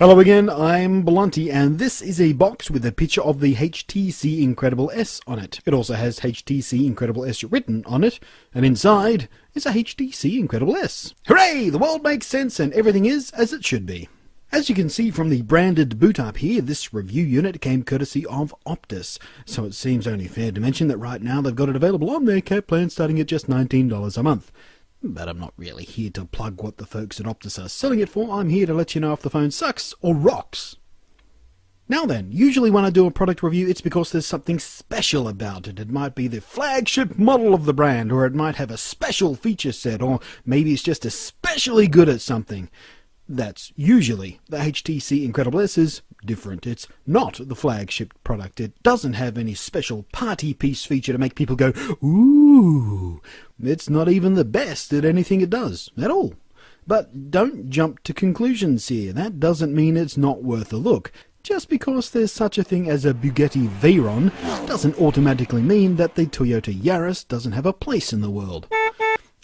Hello again, I'm Blunty, and this is a box with a picture of the HTC Incredible S on it. It also has HTC Incredible S written on it, and inside is a HTC Incredible S. Hooray! The world makes sense and everything is as it should be. As you can see from the branded boot up here, this review unit came courtesy of Optus, so it seems only fair to mention that right now they've got it available on their cap plan starting at just $19 a month. But I'm not really here to plug what the folks at Optus are selling it for. I'm here to let you know if the phone sucks or rocks. Now then, usually when I do a product review, it's because there's something special about it. It might be the flagship model of the brand, or it might have a special feature set, or maybe it's just especially good at something. That's usually the HTC Incredible S is different. It's not the flagship product. It doesn't have any special party piece feature to make people go, ooh. It's not even the best at anything it does, at all. But don't jump to conclusions here. That doesn't mean it's not worth a look. Just because there's such a thing as a Bugatti Veyron doesn't automatically mean that the Toyota Yaris doesn't have a place in the world.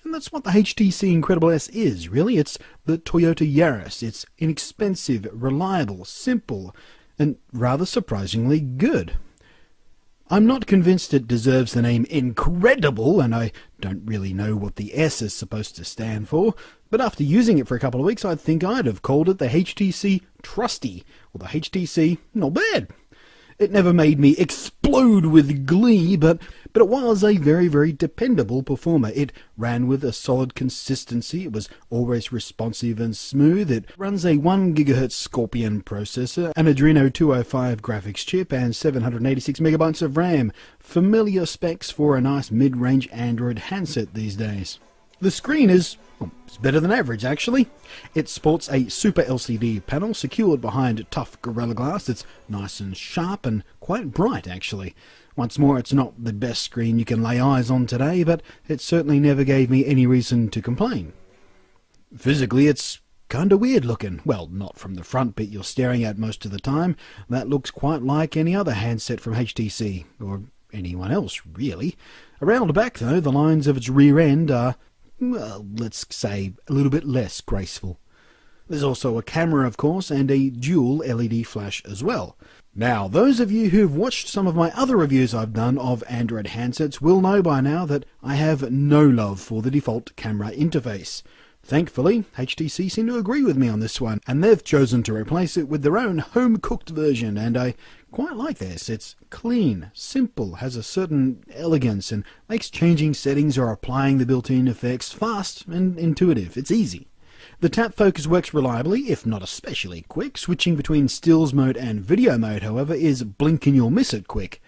And that's what the HTC Incredible S is, really. It's the Toyota Yaris. It's inexpensive, reliable, simple, and rather surprisingly good. I'm not convinced it deserves the name Incredible, and I don't really know what the S is supposed to stand for, but after using it for a couple of weeks, I think I'd have called it the HTC Trusty, or the HTC Not Bad. It never made me explode with glee, but it was a very, very dependable performer. It ran with a solid consistency. It was always responsive and smooth. It runs a 1 GHz Scorpion processor, an Adreno 205 graphics chip, and 786 MB of RAM. Familiar specs for a nice mid-range Android handset these days. The screen is it's better than average, actually. It sports a Super LCD panel secured behind tough Gorilla Glass. It's nice and sharp and quite bright, actually. Once more, it's not the best screen you can lay eyes on today, but it certainly never gave me any reason to complain. Physically, it's kinda weird looking. Well, not from the front bit you're staring at most of the time. That looks quite like any other handset from HTC, or anyone else, really. Around the back, though, the lines of its rear end are, well, let's say, a little bit less graceful. There's also a camera, of course, and a dual LED flash as well. Now, those of you who've watched some of my other reviews I've done of Android handsets will know by now that I have no love for the default camera interface. Thankfully, HTC seem to agree with me on this one, and they've chosen to replace it with their own home-cooked version, and I quite like this. It's clean, simple, has a certain elegance, and makes changing settings or applying the built-in effects fast and intuitive. It's easy. The tap focus works reliably, if not especially quick. Switching between stills mode and video mode, however, is blink and you'll miss it quick,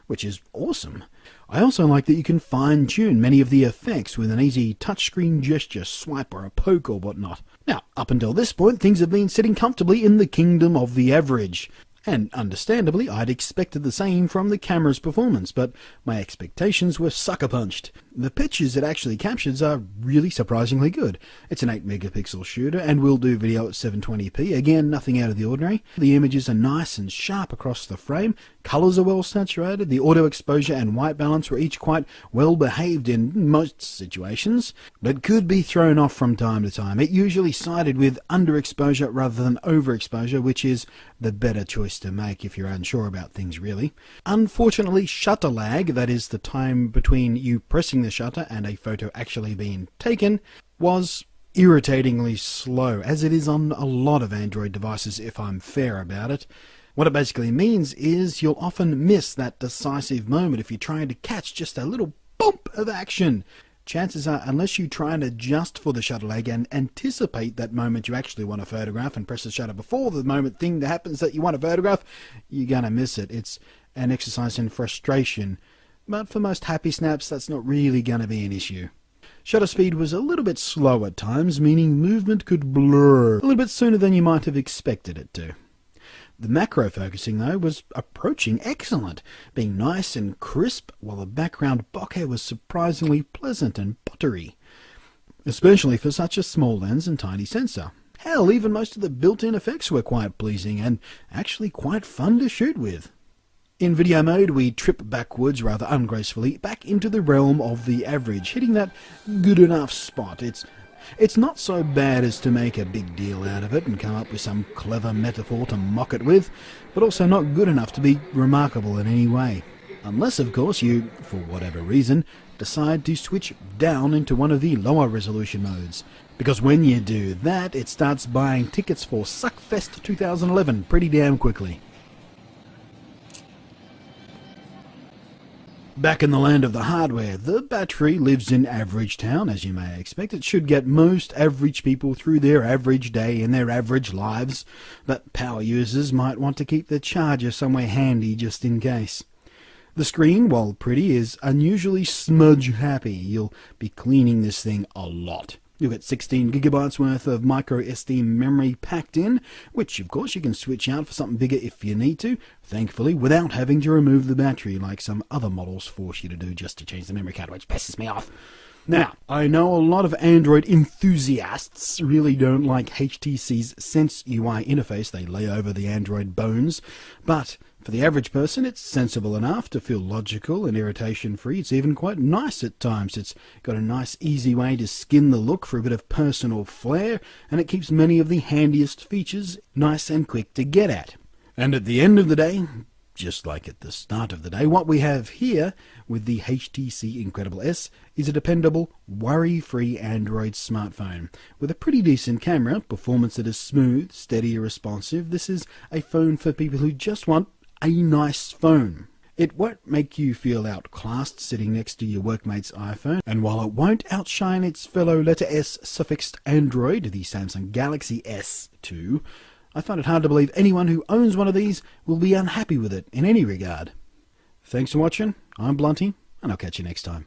which is awesome. I also like that you can fine-tune many of the effects with an easy touchscreen gesture, swipe or a poke or whatnot. Now, up until this point, things have been sitting comfortably in the kingdom of the average. And understandably, I'd expected the same from the camera's performance, but my expectations were sucker-punched. The pictures it actually captures are really surprisingly good. It's an 8-megapixel shooter and will do video at 720p, again nothing out of the ordinary. The images are nice and sharp across the frame, colours are well saturated, the auto exposure and white balance were each quite well behaved in most situations, but could be thrown off from time to time. It usually sided with underexposure rather than overexposure, which is the better choice to make if you're unsure about things, really. Unfortunately, shutter lag, that is the time between you pressing the shutter and a photo actually being taken, was irritatingly slow, as it is on a lot of Android devices if I'm fair about it. What it basically means is you'll often miss that decisive moment if you're trying to catch just a little bump of action. Chances are, unless you try and adjust for the shutter lag and anticipate that moment you actually want to photograph and press the shutter before the moment thing that happens that you want to photograph, you're going to miss it. It's an exercise in frustration. But for most happy snaps, that's not really going to be an issue. Shutter speed was a little bit slow at times, meaning movement could blur a little bit sooner than you might have expected it to. The macro focusing, though, was approaching excellent, being nice and crisp, while the background bokeh was surprisingly pleasant and buttery, especially for such a small lens and tiny sensor. Hell, even most of the built-in effects were quite pleasing and actually quite fun to shoot with. In video mode, we trip backwards rather ungracefully back into the realm of the average, hitting that good enough spot. It's It's not so bad as to make a big deal out of it and come up with some clever metaphor to mock it with, but also not good enough to be remarkable in any way. Unless, of course, you, for whatever reason, decide to switch down into one of the lower resolution modes. Because when you do that, it starts buying tickets for Suckfest 2011 pretty damn quickly. Back in the land of the hardware, the battery lives in Average Town, as you may expect. It should get most average people through their average day in their average lives, but power users might want to keep the charger somewhere handy just in case. The screen, while pretty, is unusually smudge happy. You'll be cleaning this thing a lot. You'll get 16 gigabytes worth of micro SD memory packed in, which of course you can switch out for something bigger if you need to, thankfully without having to remove the battery like some other models force you to do just to change the memory card, which pisses me off. Now, I know a lot of Android enthusiasts really don't like HTC's Sense UI interface. They lay over the Android bones, but for the average person it's sensible enough to feel logical and irritation-free. It's even quite nice at times. It's got a nice easy way to skin the look for a bit of personal flair, and it keeps many of the handiest features nice and quick to get at. And at the end of the day, just like at the start of the day, what we have here with the HTC Incredible S is a dependable, worry-free Android smartphone. With a pretty decent camera, performance that is smooth, steady and responsive, this is a phone for people who just want a nice phone. It won't make you feel outclassed sitting next to your workmate's iPhone, and while it won't outshine its fellow letter S suffixed Android, the Samsung Galaxy S2, I find it hard to believe anyone who owns one of these will be unhappy with it in any regard. Thanks for watching. I'm Blunty, and I'll catch you next time.